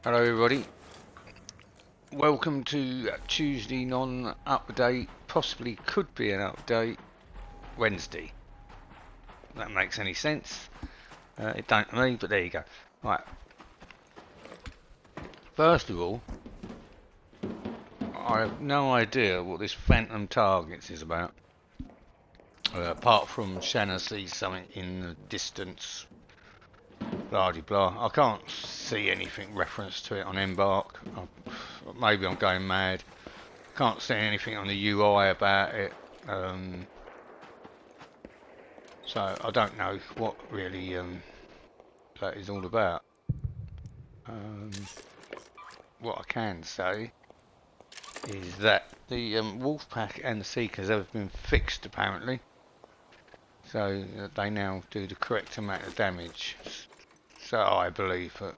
Hello everybody, welcome to Tuesday non-update, possibly could be an update, Wednesday. If that makes any sense. It don't to me, but there you go. Right, first of all, I have no idea what this Phantom Targets is about. Apart from Shanna sees something in the distance, blah de blah. I can't see anything reference to it on Embark. Maybe I'm going mad. Can't see anything on the UI about it. So I don't know what really that is all about. What I can say is that the Wolfpack and the Seekers have been fixed apparently, so they now do the correct amount of damage. So I believe that.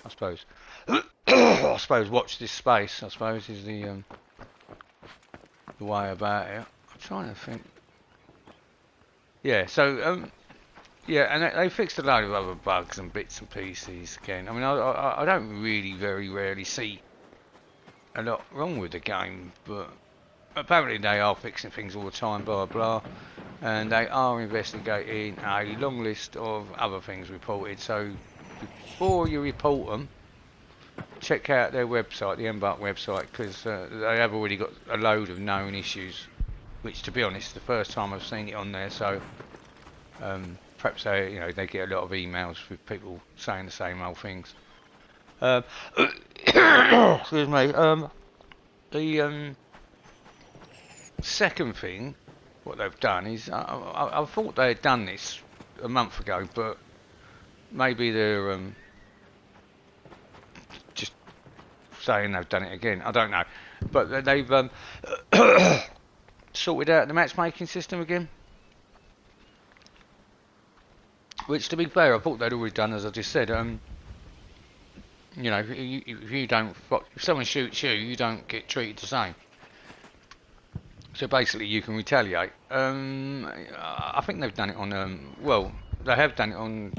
I suppose. I suppose watch this space. I suppose is the way about it. I'm trying to think. Yeah. So yeah, and they fixed a load of other bugs and bits and pieces again. I mean, I don't really very rarely see a lot wrong with the game, but apparently they are fixing things all the time, blah blah, and they are investigating a long list of other things reported. So before you report them, check out their website, the Embark website, because they have already got a load of known issues, which to be honest, the first time I've seen it on there, so perhaps they get a lot of emails with people saying the same old things. Excuse me. The second thing, what they've done is, I thought they had done this a month ago, but maybe they're just saying they've done it again. I don't know, but they've sorted out the matchmaking system again. Which, to be fair, I thought they'd already done, as I just said. If you don't, if someone shoots you, you don't get treated the same. So basically, you can retaliate. I think they've done it on. Well, they have done it on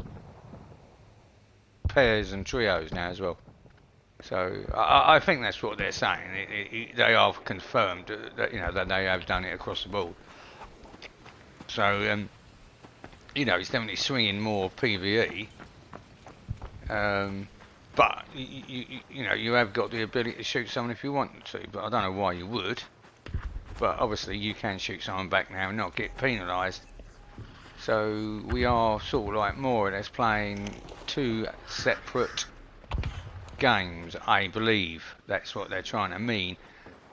pairs and trios now as well. So I think that's what they're saying. They are confirmed that they have done it across the board. So it's definitely swinging more PvE. But you have got the ability to shoot someone if you want to, but I don't know why you would. But obviously you can shoot someone back now and not get penalised. So we are sort of like more or less playing two separate games, I believe. That's what they're trying to mean.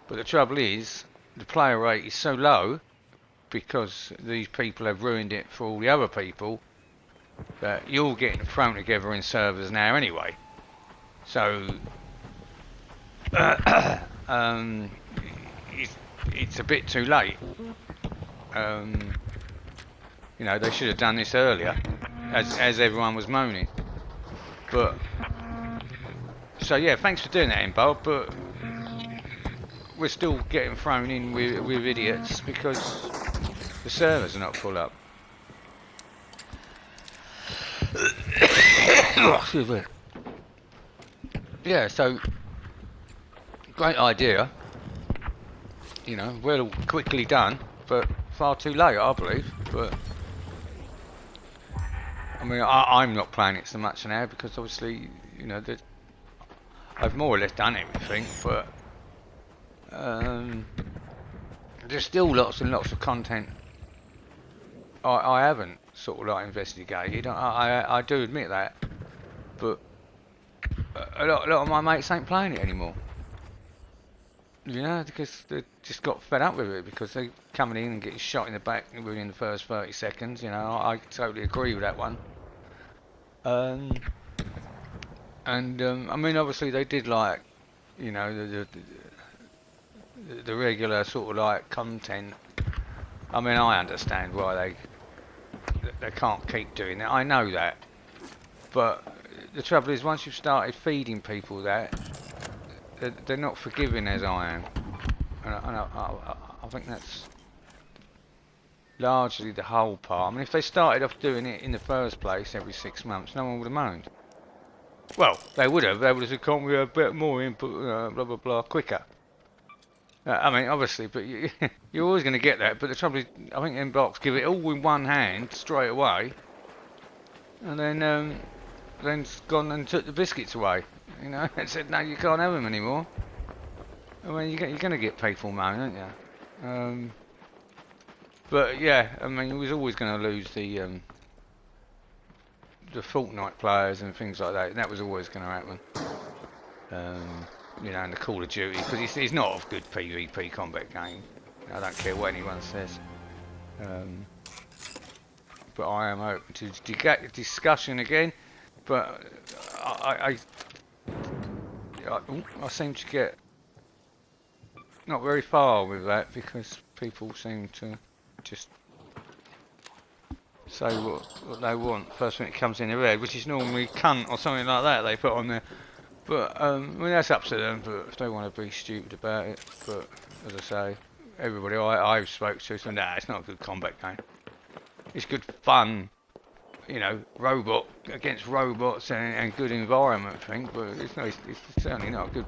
But the trouble is, the player rate is so low because these people have ruined it for all the other people that you're getting thrown together in servers now anyway. So it's a bit too late. They should have done this earlier, as everyone was moaning. But so yeah, thanks for doing that, Imbo. But we're still getting thrown in with idiots because the servers are not full up. Excuse me. Yeah, so great idea. Well quickly done, but far too late, I believe. But I mean, I'm not playing it so much now because obviously, I've more or less done everything, but there's still lots and lots of content I haven't sort of like investigated. I do admit that, but a lot of my mates ain't playing it anymore. Because they just got fed up with it because they coming in and getting shot in the back within the first 30 seconds. I totally agree with that one. I mean, obviously they did like, the regular sort of like content. I mean, I understand why they can't keep doing that. I know that, but the trouble is, once you've started feeding people that, they're not forgiving as I am, and I think that's largely the whole part. I mean, if they started off doing it in the first place every 6 months, no one would have moaned. Well, they would have. They would have said, can't we have a bit more input, blah, blah, blah, quicker. I mean, obviously, but you're always going to get that. But the trouble is, I think Mbox give it all in one hand straight away, and then gone and took the biscuits away. You know, and said, no, you can't have them anymore. I mean, you're going to get people moaning, aren't you? But yeah, I mean, you was always going to lose the Fortnite players and things like that. And that was always going to happen. You know, in the Call of Duty, because it's not a good PvP combat game. I don't care what anyone says. But I am open to discussion again. But I seem to get not very far with that because people seem to just say what they want first when it comes in their head, which is normally cunt or something like that they put on there. But I mean, that's up to them. But if they want to be stupid about it, but as I say, everybody I've spoke to said, nah, it's not a good combat game. It's good fun, you know, robot against robots and good environment thing. But it's certainly not a good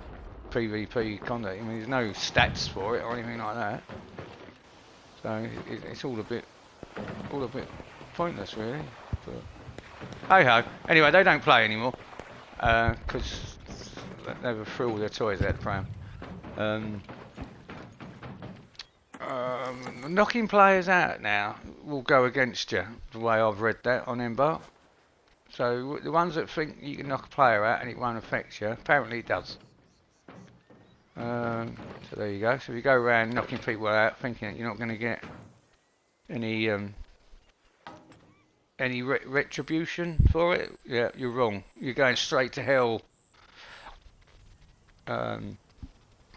PvP combat. I mean, there's no stats for it or anything like that. So it's all a bit pointless, really. But hey ho. Anyway, they don't play anymore because they threw all their toys out the pram. Knocking players out now will go against you, the way I've read that on Embark. So the ones that think you can knock a player out and it won't affect you, apparently it does. So there you go. So if you go around knocking people out thinking that you're not going to get any retribution for it, yeah, you're wrong. You're going straight to hell.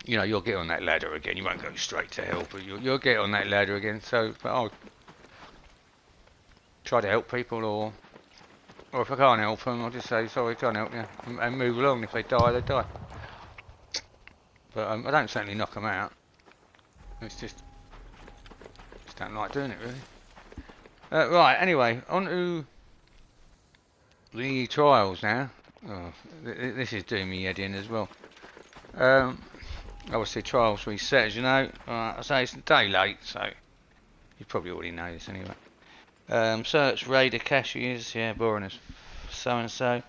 You know, you'll get on that ladder again. You won't go straight to hell, but you'll get on that ladder again. So, but I'll try to help people, or if I can't help them, I'll just say sorry, can't help you, and move along. If they die, they die. But I don't certainly knock them out. It's just don't like doing it really. Right. Anyway, on to the trials now. Oh, this is doing me head in as well. Obviously trials reset, as you know. I say it's a day late, so you probably already know this anyway. Search raider caches, yeah, boring as so and so.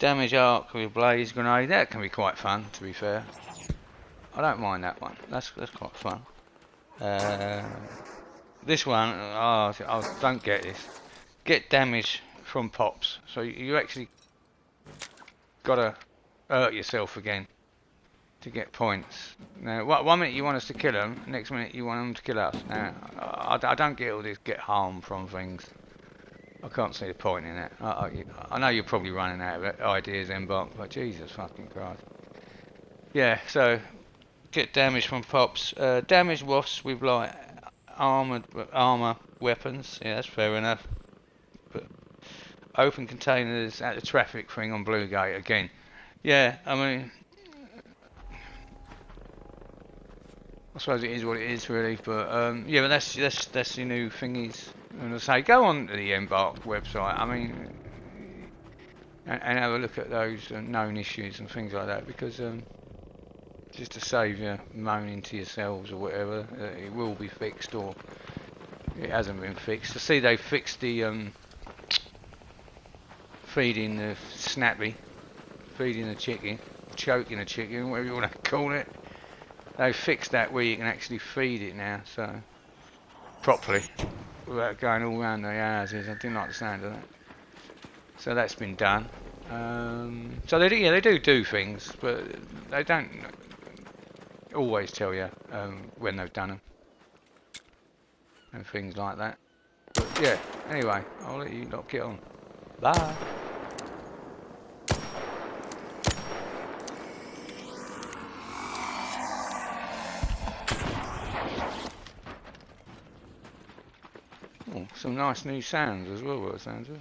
Damage arc with blaze grenade, that can be quite fun, to be fair. I don't mind that one. That's quite fun. This one, I don't get this. Get damage from pops, so you actually gotta hurt yourself again to get points. Now, 1 minute you want us to kill them, next minute you want them to kill us. Now, I don't get all this get harm from things. I can't see the point in it. I know you're probably running out of ideas, Embark, but Jesus fucking Christ. Yeah, so get damage from pops. Damage wasps with like armor weapons. Yeah, that's fair enough. But open containers at the traffic thing on Blue Gate again. Yeah, I mean, I suppose it is what it is, really. But yeah, but that's the new thingies. And I say, go on to the Embark website. I mean, and have a look at those known issues and things like that, because just to save you moaning to yourselves or whatever, it will be fixed, or it hasn't been fixed. I see they fixed the feeding the snappy, feeding the chicken, choking the chicken, whatever you want to call it. They fixed that where you can actually feed it now, so properly, without going all around the houses. I didn't like the sound of that. So that's been done. So they do things, but they don't always tell you when they've done them and things like that. But yeah, anyway, I'll let you lot get on. Bye. Oh, some nice new sounds as well, by the sounds of it.